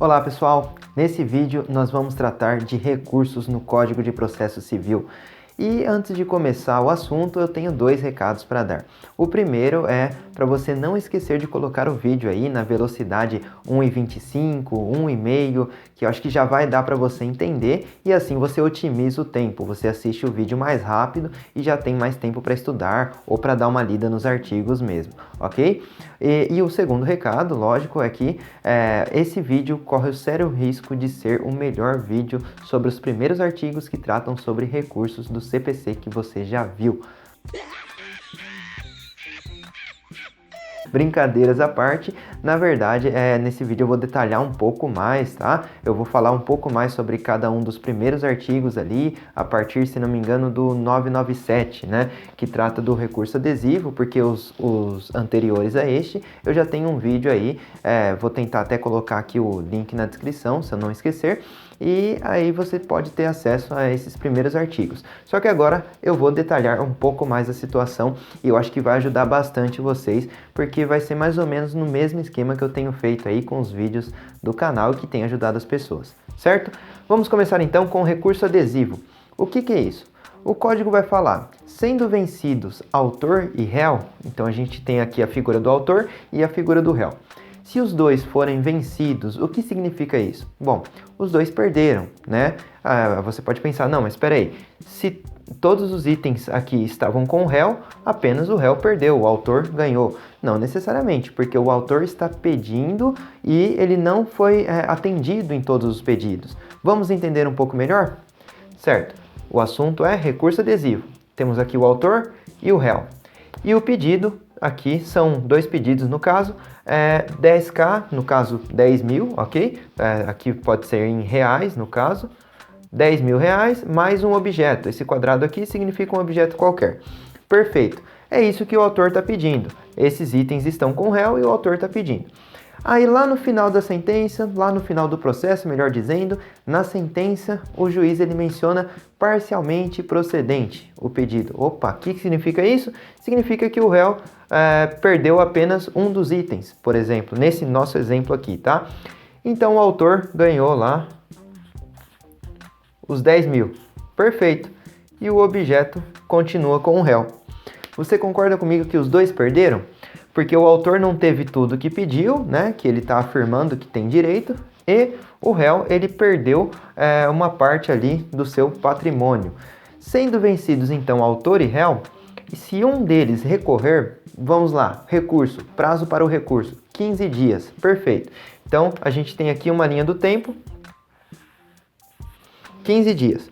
Olá pessoal, nesse vídeo nós vamos tratar de recursos no Código de Processo Civil. E antes de começar o assunto, eu tenho dois recados para dar. O primeiro é para você não esquecer de colocar o vídeo aí na velocidade 1.25, 1.5, que eu acho que já vai dar para você entender e assim você otimiza o tempo. Você assiste o vídeo mais rápido e já tem mais tempo para estudar ou para dar uma lida nos artigos mesmo, ok? E o segundo recado, lógico, é que esse vídeo corre o sério risco de ser o melhor vídeo sobre os primeiros artigos que tratam sobre recursos do CPC que você já viu. Brincadeiras à parte, na verdade, nesse vídeo eu vou detalhar um pouco mais, tá? Eu vou falar um pouco mais sobre cada um dos primeiros artigos ali, a partir, se não me engano, do 997, né? Que trata do recurso adesivo, porque os anteriores a este, eu já tenho um vídeo aí, vou tentar até colocar aqui o link na descrição, se eu não esquecer. E aí você pode ter acesso a esses primeiros artigos. Só que agora eu vou detalhar um pouco mais a situação e eu acho que vai ajudar bastante vocês, porque vai ser mais ou menos no mesmo esquema que eu tenho feito aí com os vídeos do canal que tem ajudado as pessoas, certo? Vamos começar então com o recurso adesivo. O que é isso? O código vai falar, sendo vencidos autor e réu, então a gente tem aqui a figura do autor e a figura do réu. Se os dois forem vencidos, o que significa isso? Bom, os dois perderam, né? Você pode pensar, não, mas espera aí, se todos os itens aqui estavam com o réu, apenas o réu perdeu, o autor ganhou. Não necessariamente, porque o autor está pedindo e ele não foi atendido em todos os pedidos. Vamos entender um pouco melhor? Certo, o assunto é recurso adesivo. Temos aqui o autor e o réu. E o pedido, aqui são dois pedidos no caso, 10k, no caso 10 mil, ok? Aqui pode ser em reais, no caso, 10 mil reais mais um objeto. Esse quadrado aqui significa um objeto qualquer. Perfeito, é isso que o autor está pedindo. Esses itens estão com o réu e o autor está pedindo. Aí lá no final da sentença, lá no final do processo, melhor dizendo, na sentença o juiz ele menciona parcialmente procedente o pedido. Opa, o que significa isso? Significa que o réu perdeu apenas um dos itens, por exemplo, nesse nosso exemplo aqui, tá? Então o autor ganhou lá os 10 mil. Perfeito. E o objeto continua com o réu. Você concorda comigo que os dois perderam? Porque o autor não teve tudo que pediu, né, que ele está afirmando que tem direito, e o réu ele perdeu uma parte ali do seu patrimônio. Sendo vencidos então autor e réu, se um deles recorrer, vamos lá, recurso, prazo para o recurso, 15 dias, perfeito. Então a gente tem aqui uma linha do tempo, 15 dias.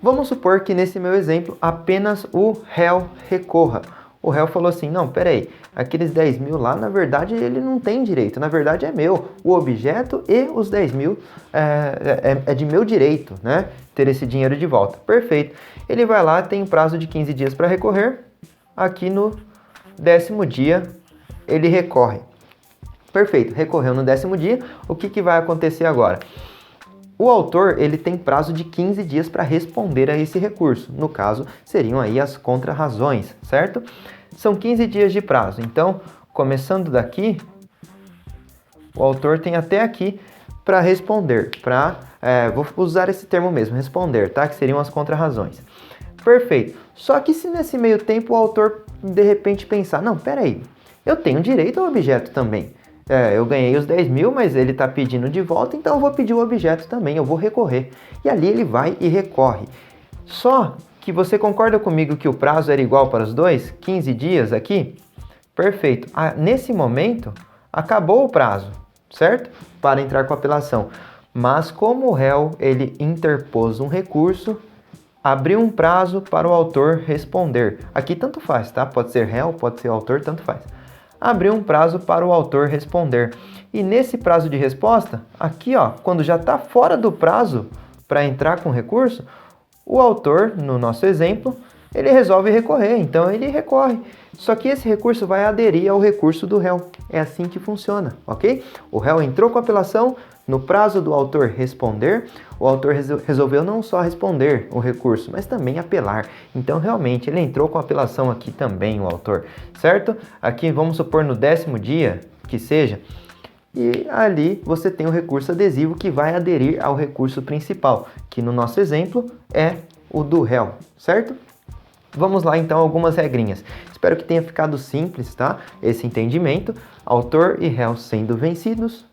Vamos supor que nesse meu exemplo apenas o réu recorra. O réu falou assim, não, peraí, aqueles 10 mil lá, na verdade, ele não tem direito, na verdade é meu. O objeto e os 10 mil é de meu direito, né? Ter esse dinheiro de volta. Perfeito. Ele vai lá, tem um prazo de 15 dias para recorrer. Aqui no 10º dia, ele recorre. Perfeito, recorreu no 10º dia. O que vai acontecer agora? O autor ele tem prazo de 15 dias para responder a esse recurso. No caso, seriam aí as contrarrazões, certo? São 15 dias de prazo. Então, começando daqui, o autor tem até aqui para responder. Vou usar esse termo mesmo, responder, tá? Que seriam as contrarrazões. Perfeito. Só que se nesse meio tempo o autor de repente pensar, não, peraí, eu tenho direito ao objeto também. Eu ganhei os 10 mil, mas ele está pedindo de volta, então eu vou pedir o objeto também, eu vou recorrer. E ali ele vai e recorre. Só que você concorda comigo que o prazo era igual para os dois? 15 dias aqui? Perfeito. Nesse momento, acabou o prazo, certo? Para entrar com a apelação. Mas como o réu ele interpôs um recurso, abriu um prazo para o autor responder. Aqui tanto faz, tá? Pode ser réu, pode ser autor, tanto faz. Abriu um prazo para o autor responder. E nesse prazo de resposta, aqui ó, quando já está fora do prazo para entrar com recurso, o autor, no nosso exemplo, ele resolve recorrer, então ele recorre. Só que esse recurso vai aderir ao recurso do réu. É assim que funciona, ok? O réu entrou com a apelação, no prazo do autor responder, o autor resolveu não só responder o recurso, mas também apelar. Então, realmente, ele entrou com a apelação aqui também, o autor, certo? Aqui, vamos supor, no 10º dia, que seja, e ali você tem o recurso adesivo que vai aderir ao recurso principal, que no nosso exemplo é o do réu, certo? Vamos lá então algumas regrinhas. Espero que tenha ficado simples, tá? Esse entendimento. Autor e réu sendo vencidos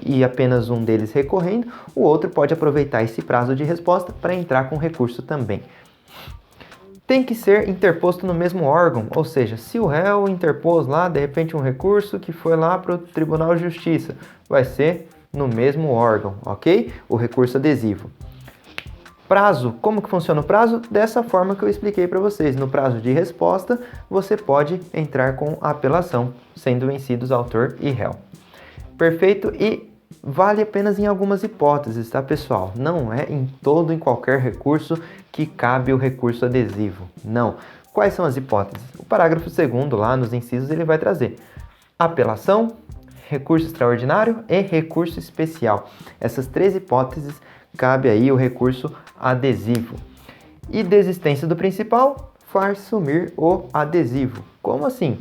e apenas um deles recorrendo, o outro pode aproveitar esse prazo de resposta para entrar com recurso também. Tem que ser interposto no mesmo órgão, ou seja, se o réu interpôs lá, de repente, um recurso que foi lá para o Tribunal de Justiça, vai ser no mesmo órgão, ok? O recurso adesivo. Prazo, como que funciona o prazo? Dessa forma que eu expliquei para vocês. No prazo de resposta, você pode entrar com a apelação, sendo vencidos autor e réu. Perfeito? E vale apenas em algumas hipóteses, tá, pessoal? Não é em qualquer recurso que cabe o recurso adesivo. Não. Quais são as hipóteses? O parágrafo 2º, lá nos incisos, ele vai trazer apelação, recurso extraordinário e recurso especial. Essas 3 hipóteses cabe aí o recurso adesivo. E desistência do principal faz sumir o adesivo. Como assim?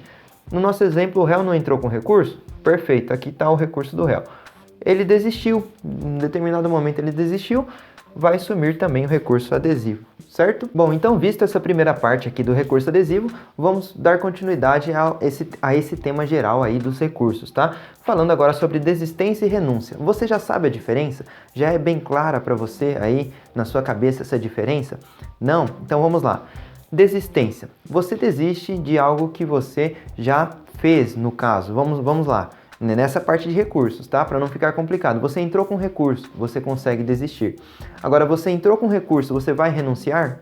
No nosso exemplo, o réu não entrou com recurso? Perfeito, aqui está o recurso do réu. Ele desistiu, em determinado momento ele desistiu, vai sumir também o recurso adesivo, certo? Bom, então vista essa primeira parte aqui do recurso adesivo, vamos dar continuidade a esse tema geral aí dos recursos, tá? Falando agora sobre desistência e renúncia. Você já sabe a diferença? Já é bem clara para você aí na sua cabeça essa diferença? Não? Então vamos lá. Desistência. Você desiste de algo que você já fez, no caso. Vamos lá. Nessa parte de recursos, tá? Para não ficar complicado. Você entrou com recurso, você consegue desistir. Agora, você entrou com recurso, você vai renunciar?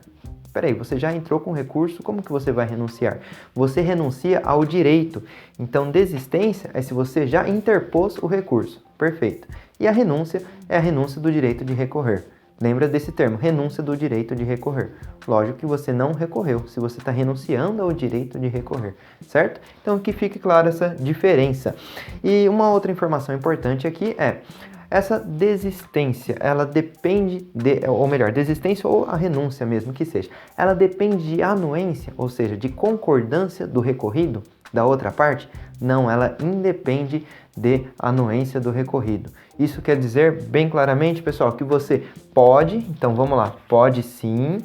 Peraí, você já entrou com recurso, como que você vai renunciar? Você renuncia ao direito. Então, desistência é se você já interpôs o recurso. Perfeito. E a renúncia é a renúncia do direito de recorrer. Lembra desse termo, renúncia do direito de recorrer. Lógico que você não recorreu, se você está renunciando ao direito de recorrer, certo? Então que fique clara essa diferença. E uma outra informação importante aqui é, essa desistência, ela depende ou melhor, desistência ou a renúncia mesmo que seja, ela depende de anuência, ou seja, de concordância do recorrido, da outra parte? Não, ela independe de anuência do recorrido. Isso quer dizer bem claramente, pessoal, que você pode, então vamos lá, pode sim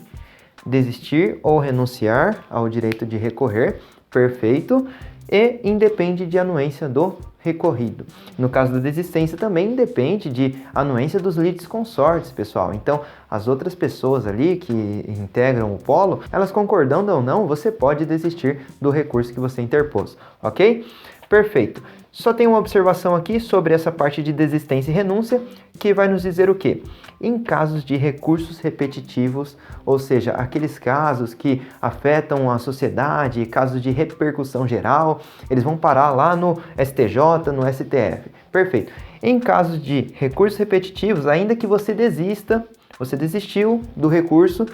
desistir ou renunciar ao direito de recorrer, perfeito, e independe de anuência do recorrido. No caso da desistência também depende de anuência dos litisconsortes, pessoal. Então, as outras pessoas ali que integram o polo, elas concordando ou não, você pode desistir do recurso que você interpôs, ok? Perfeito. Só tem uma observação aqui sobre essa parte de desistência e renúncia, que vai nos dizer o quê? Em casos de recursos repetitivos, ou seja, aqueles casos que afetam a sociedade, casos de repercussão geral, eles vão parar lá no STJ, no STF. Perfeito. Em casos de recursos repetitivos, ainda que você desista, você desistiu do recurso,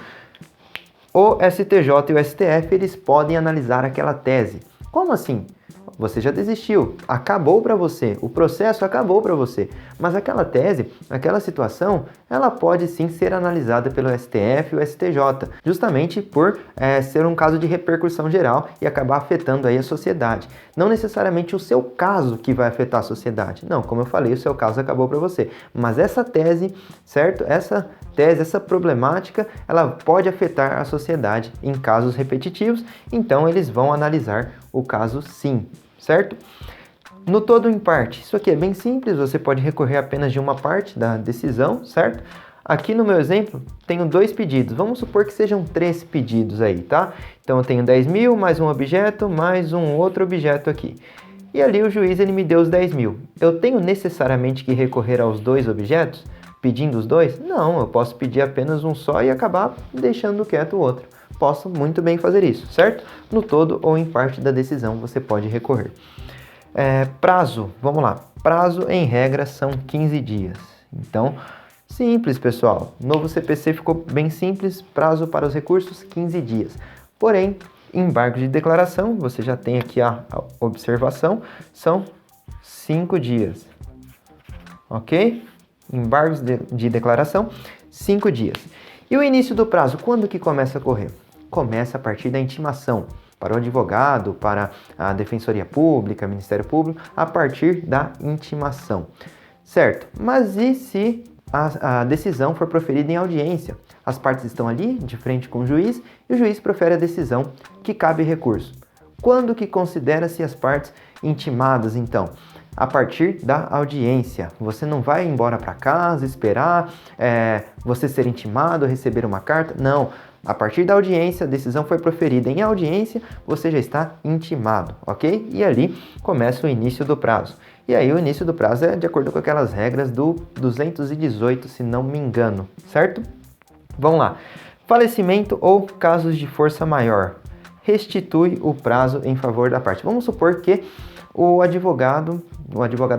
o STJ e o STF, eles podem analisar aquela tese. Como assim? Você já desistiu, acabou para você, o processo acabou para você, mas aquela tese, aquela situação, ela pode sim ser analisada pelo STF e o STJ, justamente por ser um caso de repercussão geral e acabar afetando aí a sociedade. Não necessariamente o seu caso que vai afetar a sociedade, não, como eu falei, o seu caso acabou para você, mas essa tese, certo? Essa tese, essa problemática, ela pode afetar a sociedade em casos repetitivos, então eles vão analisar o caso sim, certo? No todo ou em parte, isso aqui é bem simples, você pode recorrer apenas de uma parte da decisão, certo? Aqui no meu exemplo, tenho 2 pedidos, vamos supor que sejam 3 pedidos aí, tá? Então eu tenho 10 mil, mais um objeto, mais um outro objeto aqui. E ali o juiz ele me deu os 10 mil. Eu tenho necessariamente que recorrer aos 2 objetos, pedindo os 2? Não, eu posso pedir apenas um só e acabar deixando quieto o outro. Posso muito bem fazer isso, certo? No todo ou em parte da decisão você pode recorrer. Prazo, vamos lá. Prazo em regra são 15 dias. Então, simples, pessoal. Novo CPC ficou bem simples. Prazo para os recursos, 15 dias. Porém, embargo de declaração, você já tem aqui a observação, são 5 dias. Ok? Embargos de declaração, 5 dias. E o início do prazo, quando que começa a correr? Começa a partir da intimação. para o advogado, para a Defensoria Pública, Ministério Público, a partir da intimação. Certo? Mas e se a decisão for proferida em audiência? As partes estão ali, de frente com o juiz, e o juiz profere a decisão que cabe recurso. Quando que considera-se as partes intimadas, então? A partir da audiência. Você não vai embora para casa, esperar você ser intimado, receber uma carta. Não. A partir da audiência, a decisão foi proferida em audiência, você já está intimado, ok? E ali começa o início do prazo. E aí o início do prazo é de acordo com aquelas regras do 218, se não me engano, certo? Vamos lá. Falecimento ou casos de força maior. Restitui o prazo em favor da parte. Vamos supor que o advogado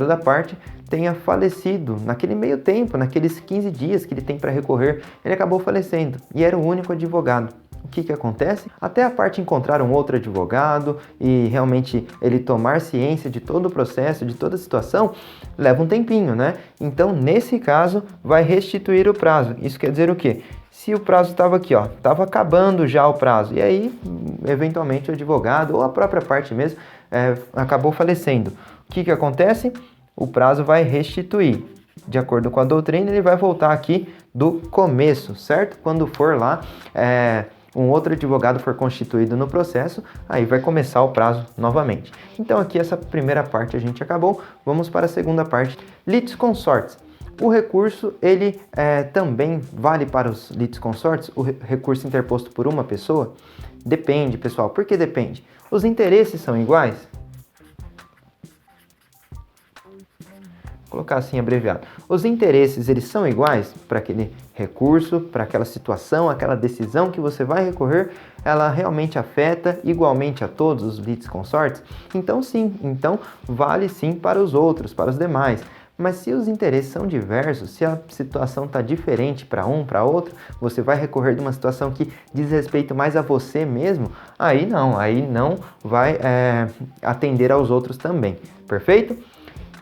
da parte tenha falecido naquele meio tempo, naqueles 15 dias que ele tem para recorrer, ele acabou falecendo e era o único advogado. O que acontece? Até a parte encontrar um outro advogado e realmente ele tomar ciência de todo o processo, de toda a situação, leva um tempinho, né? Então, nesse caso, vai restituir o prazo. Isso quer dizer o quê? Se o prazo estava aqui, ó, estava acabando já o prazo, e aí, eventualmente, o advogado ou a própria parte mesmo acabou falecendo. O que acontece? O prazo vai restituir. De acordo com a doutrina, ele vai voltar aqui do começo, certo? Quando for lá, um outro advogado for constituído no processo, aí vai começar o prazo novamente. Então aqui essa primeira parte a gente acabou, vamos para a segunda parte. Litisconsortes. O recurso, ele também vale para os litisconsortes, o recurso interposto por uma pessoa? Depende, pessoal. Por que depende? Os interesses são iguais? Vou colocar assim abreviado. Os interesses, eles são iguais para aquele recurso, para aquela situação, aquela decisão que você vai recorrer, ela realmente afeta igualmente a todos os litisconsortes? Então sim, então vale sim para os outros, para os demais. Mas se os interesses são diversos, se a situação está diferente para um, para outro, você vai recorrer de uma situação que diz respeito mais a você mesmo, aí não vai atender aos outros também, perfeito?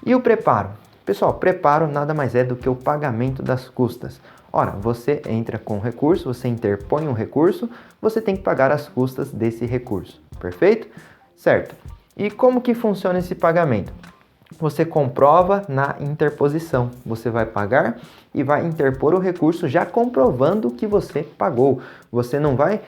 E o preparo? Pessoal, preparo nada mais é do que o pagamento das custas. Ora, você entra com recurso, você interpõe um recurso, você tem que pagar as custas desse recurso, perfeito? Certo. E como que funciona esse pagamento? Você comprova na interposição. Você vai pagar e vai interpor o recurso já comprovando que você pagou. Você não vai,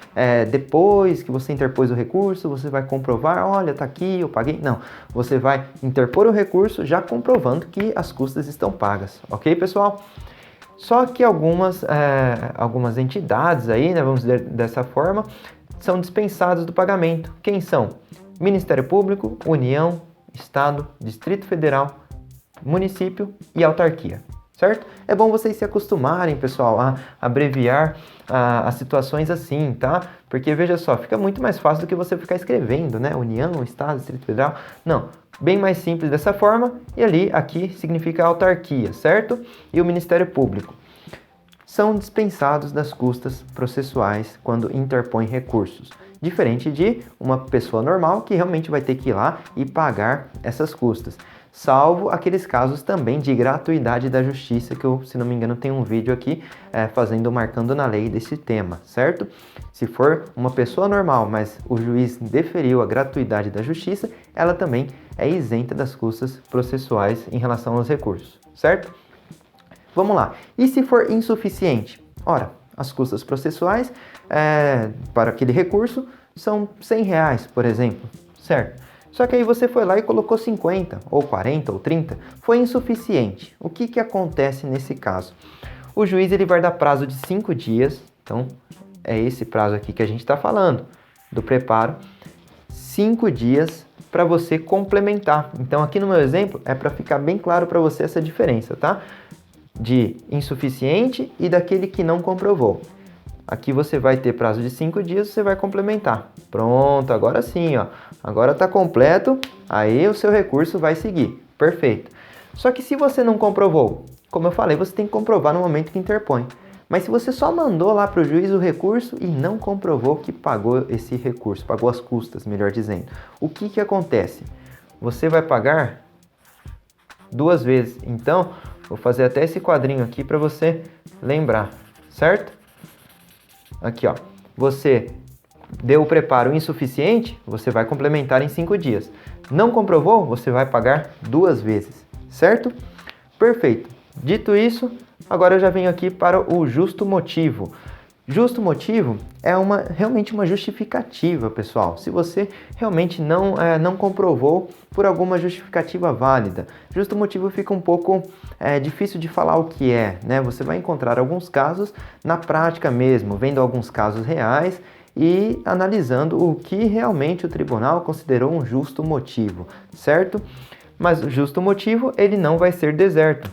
depois que você interpôs o recurso, você vai comprovar, olha, tá aqui, eu paguei. Não, você vai interpor o recurso já comprovando que as custas estão pagas. Ok, pessoal? Só que algumas entidades aí, né, vamos dizer dessa forma, são dispensadas do pagamento. Quem são? Ministério Público, União, Estado, Distrito Federal, município e autarquia, certo? É bom vocês se acostumarem, pessoal, a abreviar as situações assim, tá? Porque, veja só, fica muito mais fácil do que você ficar escrevendo, né? União, Estado, Distrito Federal. Não, bem mais simples dessa forma. E ali, aqui, significa autarquia, certo? E o Ministério Público. São dispensados das custas processuais quando interpõem recursos. Diferente de uma pessoa normal que realmente vai ter que ir lá e pagar essas custas. Salvo aqueles casos também de gratuidade da justiça, que eu, se não me engano, tenho um vídeo aqui marcando na lei desse tema, certo? Se for uma pessoa normal, mas o juiz deferiu a gratuidade da justiça, ela também é isenta das custas processuais em relação aos recursos, certo? Vamos lá. E se for insuficiente? Ora, as custas processuais para aquele recurso são R$100, por exemplo, certo? Só que aí você foi lá e colocou 50, ou 40, ou 30, foi insuficiente. O que acontece nesse caso? O juiz ele vai dar prazo de 5 dias, então é esse prazo aqui que a gente está falando, do preparo, 5 dias para você complementar. Então aqui no meu exemplo é para ficar bem claro para você essa diferença, tá? De insuficiente e daquele que não comprovou. Aqui você vai ter prazo de 5 dias, você vai complementar. Pronto, agora sim, ó. Agora está completo, aí o seu recurso vai seguir. Perfeito. Só que se você não comprovou, como eu falei, você tem que comprovar no momento que interpõe. Mas se você só mandou lá para o juiz o recurso e não comprovou que pagou esse recurso, pagou as custas, melhor dizendo, o que acontece? Você vai pagar 2 vezes. Então, vou fazer até esse quadrinho aqui para você lembrar, certo? Aqui, ó. Você Deu o preparo insuficiente, você vai complementar em 5 dias. Não comprovou, você vai pagar 2 vezes, certo? Perfeito. Dito isso, agora eu já venho aqui para o justo motivo. Justo motivo é realmente uma justificativa, pessoal. Se você realmente não comprovou por alguma justificativa válida, justo motivo fica um pouco difícil de falar o que é, né? Você vai encontrar alguns casos na prática mesmo, vendo alguns casos reais e analisando o que realmente o tribunal considerou um justo motivo, certo? Mas o justo motivo, ele não vai ser deserto.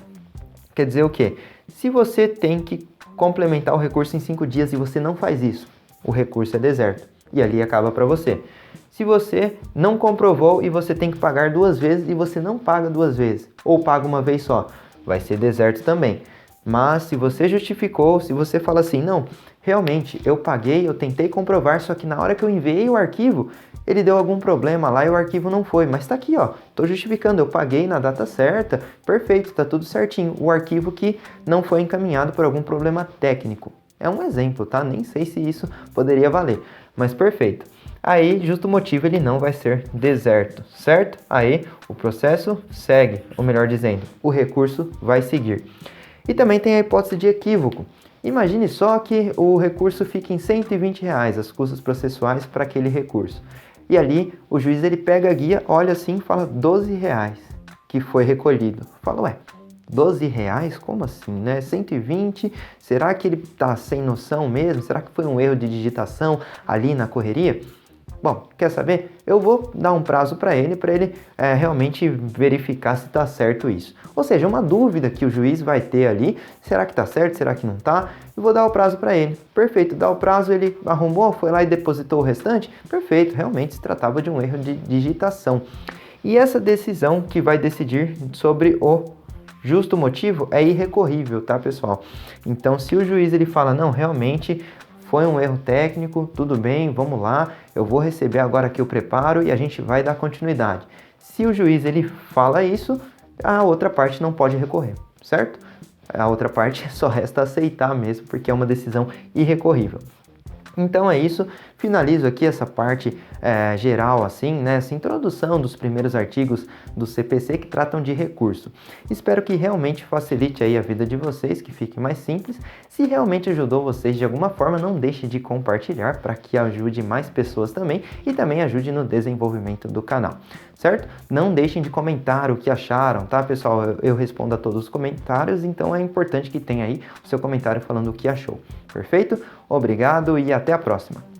Quer dizer o quê? Se você tem que complementar o recurso em 5 dias e você não faz isso, o recurso é deserto e ali acaba para você. Se você não comprovou e você tem que pagar 2 vezes e você não paga 2 vezes, ou paga uma vez só, vai ser deserto também. Mas se você justificou, se você fala assim, não, realmente eu paguei, eu tentei comprovar, só que na hora que eu enviei o arquivo, ele deu algum problema lá e o arquivo não foi. Mas está aqui, ó, estou justificando, eu paguei na data certa, perfeito, está tudo certinho. O arquivo que não foi encaminhado por algum problema técnico. É um exemplo, tá? Nem sei se isso poderia valer, mas perfeito. Aí, justo motivo, ele não vai ser deserto, certo? Aí, o processo segue, ou melhor dizendo, o recurso vai seguir. E também tem a hipótese de equívoco. Imagine só que o recurso fique em R$120, as custas processuais para aquele recurso. E ali o juiz ele pega a guia, olha assim e fala R$12 que foi recolhido. Fala, ué, R$12? Como assim, né? 120? Será que ele tá sem noção mesmo? Será que foi um erro de digitação ali na correria? Bom, quer saber? Eu vou dar um prazo para ele realmente verificar se está certo isso. Ou seja, uma dúvida que o juiz vai ter ali, será que está certo, será que não está? Eu vou dar o prazo para ele. Perfeito, dá o prazo, ele arrumou, foi lá e depositou o restante? Perfeito, realmente se tratava de um erro de digitação. E essa decisão que vai decidir sobre o justo motivo é irrecorrível, tá, pessoal? Então, se o juiz ele fala, não, realmente foi um erro técnico, tudo bem, vamos lá, eu vou receber agora aqui o preparo e a gente vai dar continuidade. Se o juiz ele fala isso, a outra parte não pode recorrer, certo? A outra parte só resta aceitar mesmo, porque é uma decisão irrecorrível. Então é isso, finalizo aqui essa parte geral, assim, né, essa introdução dos primeiros artigos do CPC que tratam de recurso. Espero que realmente facilite aí a vida de vocês, que fique mais simples. Se realmente ajudou vocês de alguma forma, não deixe de compartilhar para que ajude mais pessoas também e também ajude no desenvolvimento do canal, certo? Não deixem de comentar o que acharam, tá, pessoal? Eu respondo a todos os comentários, então é importante que tenha aí o seu comentário falando o que achou. Perfeito? Obrigado e até a próxima!